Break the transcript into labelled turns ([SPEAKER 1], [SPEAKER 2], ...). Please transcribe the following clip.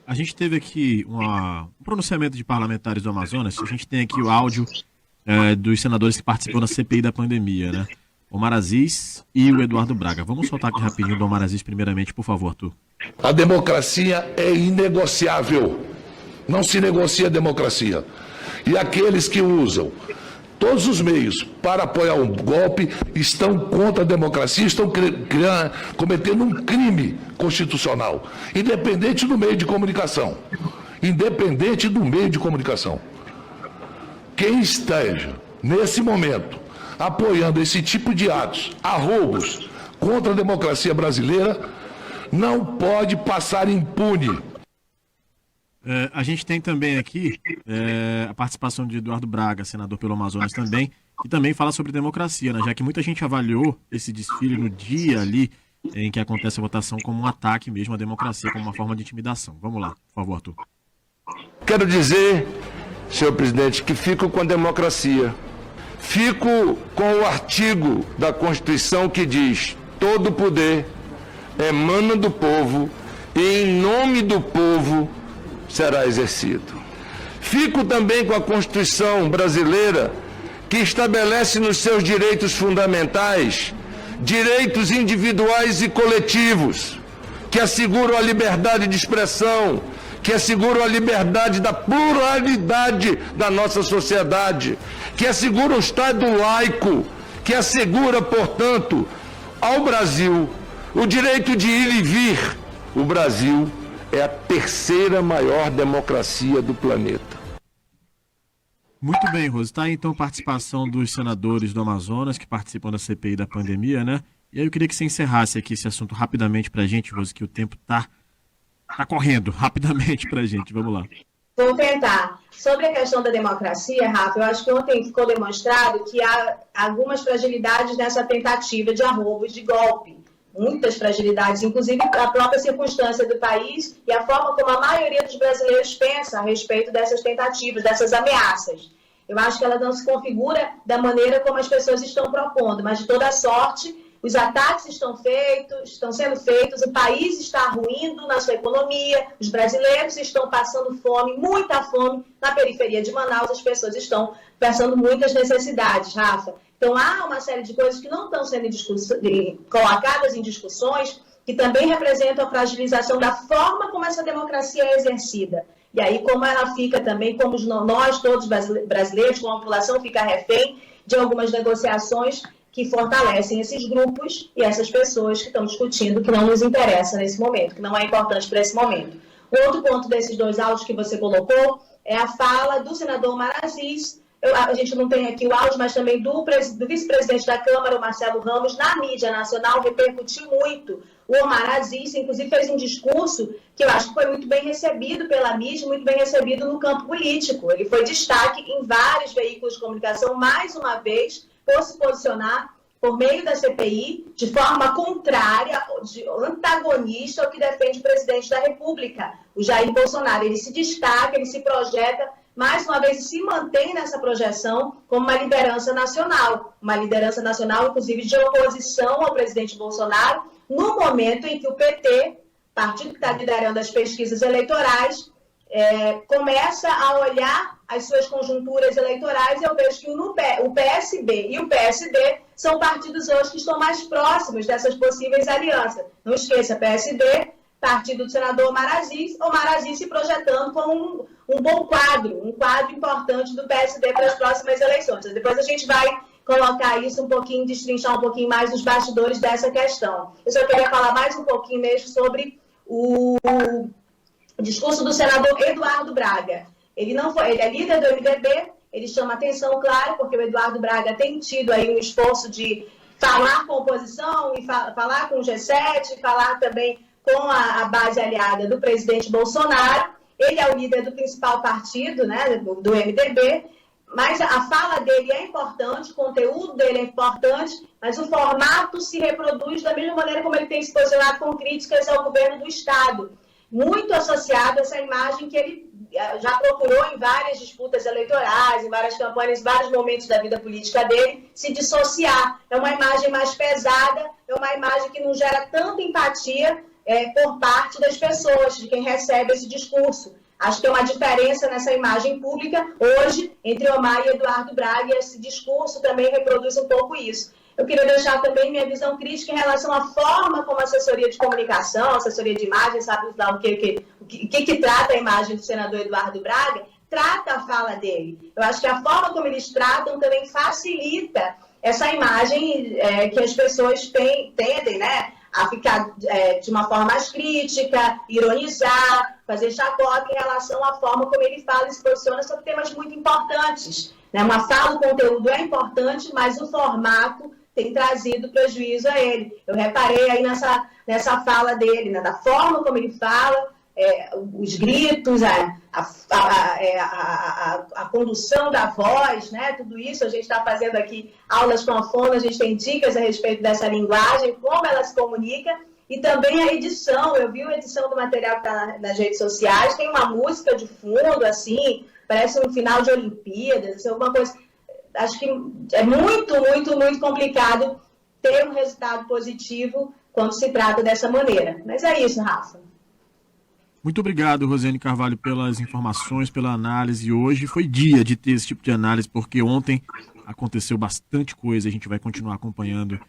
[SPEAKER 1] A gente teve aqui um pronunciamento de parlamentares do Amazonas. A gente tem aqui o áudio dos senadores que participam da CPI da pandemia, né? Omar Aziz e o Eduardo Braga. Vamos soltar aqui rapidinho do Omar Aziz primeiramente, por favor, Arthur.
[SPEAKER 2] A democracia é inegociável. Não se negocia a democracia. E aqueles que usam todos os meios para apoiar um golpe estão contra a democracia, estão cometendo um crime constitucional, independente do meio de comunicação. Independente do meio de comunicação. Quem esteja, nesse momento, apoiando esse tipo de atos, arroubos contra a democracia brasileira, não pode passar impune.
[SPEAKER 1] A gente tem também aqui a participação de Eduardo Braga, senador pelo Amazonas também, que também fala sobre democracia, né? Já que muita gente avaliou esse desfile no dia ali em que acontece a votação como um ataque mesmo à democracia, como uma forma de intimidação. Vamos lá, por favor, Arthur.
[SPEAKER 3] Quero dizer, senhor presidente, que fico com a democracia. Fico com o artigo da Constituição que diz: todo poder emana do povo e em nome do povo será exercido. Fico também com a Constituição brasileira, que estabelece nos seus direitos fundamentais direitos individuais e coletivos, que asseguram a liberdade de expressão, que asseguram a liberdade da pluralidade da nossa sociedade, que assegura o Estado laico, que assegura, portanto, ao Brasil o direito de ir e vir. O Brasil é a terceira maior democracia do planeta.
[SPEAKER 1] Muito bem, Rose. Está aí então a participação dos senadores do Amazonas que participam da CPI da pandemia, né? E aí eu queria que você encerrasse aqui esse assunto rapidamente para a gente, Rose, que o tempo tá correndo rapidamente para a gente. Vamos lá.
[SPEAKER 4] Vou tentar. Sobre a questão da democracia, Rafa, eu acho que ontem ficou demonstrado que há algumas fragilidades nessa tentativa de arrobo de golpe. Muitas fragilidades, inclusive a própria circunstância do país e a forma como a maioria dos brasileiros pensa a respeito dessas tentativas, dessas ameaças. Eu acho que ela não se configura da maneira como as pessoas estão propondo, mas de toda sorte, os ataques estão sendo feitos, o país está ruindo na sua economia, os brasileiros estão passando fome, muita fome na periferia de Manaus, as pessoas estão passando muitas necessidades, Rafa. Então, há uma série de coisas que não estão sendo colocadas em discussões, que também representam a fragilização da forma como essa democracia é exercida. E aí, como ela fica também, como nós todos brasileiros, como a população, fica refém de algumas negociações que fortalecem esses grupos e essas pessoas que estão discutindo que não nos interessa nesse momento, que não é importante para esse momento. O outro ponto desses dois áudios que você colocou é a fala do senador Omar Aziz. A gente não tem aqui o áudio, mas também do vice-presidente da Câmara, o Marcelo Ramos, na mídia nacional, repercutiu muito. O Omar Aziz, inclusive, fez um discurso que eu acho que foi muito bem recebido pela mídia, muito bem recebido no campo político. Ele foi destaque em vários veículos de comunicação, mais uma vez, por se posicionar por meio da CPI, de forma contrária, antagonista ao que defende o presidente da República, o Jair Bolsonaro. Ele se destaca, ele se projeta, mais uma vez, se mantém nessa projeção como uma liderança nacional, inclusive, de oposição ao presidente Bolsonaro, no momento em que o PT, partido que está liderando as pesquisas eleitorais, começa a olhar as suas conjunturas eleitorais, e eu vejo que o PSB e o PSD são partidos hoje que estão mais próximos dessas possíveis alianças. Não esqueça, PSD, partido do senador Omar Aziz se projetando como um bom quadro, um quadro importante do PSD para as próximas eleições. Depois a gente vai colocar isso um pouquinho, destrinchar um pouquinho mais os bastidores dessa questão. Eu só queria falar mais um pouquinho mesmo sobre o discurso do senador Eduardo Braga. Ele é líder do MDB, ele chama atenção, claro, porque o Eduardo Braga tem tido aí um esforço de falar com a oposição, e falar com o G7, falar também com a base aliada do presidente Bolsonaro. Ele é o líder do principal partido, né, do MDB, mas a fala dele é importante, o conteúdo dele é importante, mas o formato se reproduz da mesma maneira como ele tem se posicionado com críticas ao governo do Estado. Muito associado a essa imagem que ele já procurou em várias disputas eleitorais, em várias campanhas, em vários momentos da vida política dele, se dissociar. É uma imagem mais pesada, é uma imagem que não gera tanta empatia por parte das pessoas, de quem recebe esse discurso. Acho que é uma diferença nessa imagem pública hoje entre Omar e Eduardo Braga, e esse discurso também reproduz um pouco isso. Eu queria deixar também minha visão crítica em relação à forma como a assessoria de comunicação, assessoria de imagem, sabe lá o que trata a imagem do senador Eduardo Braga, trata a fala dele. Eu acho que a forma como eles tratam também facilita essa imagem que as pessoas tendem, né, a ficar de uma forma mais crítica, ironizar, fazer chacota em relação à forma como ele fala e se posiciona sobre temas muito importantes. Né? Uma fala, o conteúdo é importante, mas o formato tem trazido prejuízo a ele. Eu reparei aí nessa fala dele, né? Da forma como ele fala, os gritos, a condução da voz, né? Tudo isso a gente está fazendo aqui aulas com a fono, a gente tem dicas a respeito dessa linguagem, como ela se comunica, e também a edição. Eu vi a edição do material que está nas redes sociais, tem uma música de fundo, assim, parece um final de Olimpíadas, alguma coisa. Acho que é muito, muito, muito complicado ter um resultado positivo quando se trata dessa maneira. Mas é isso, Rafa.
[SPEAKER 1] Muito obrigado, Rosiane Carvalho, pelas informações, pela análise. Hoje foi dia de ter esse tipo de análise, porque ontem aconteceu bastante coisa. A gente vai continuar acompanhando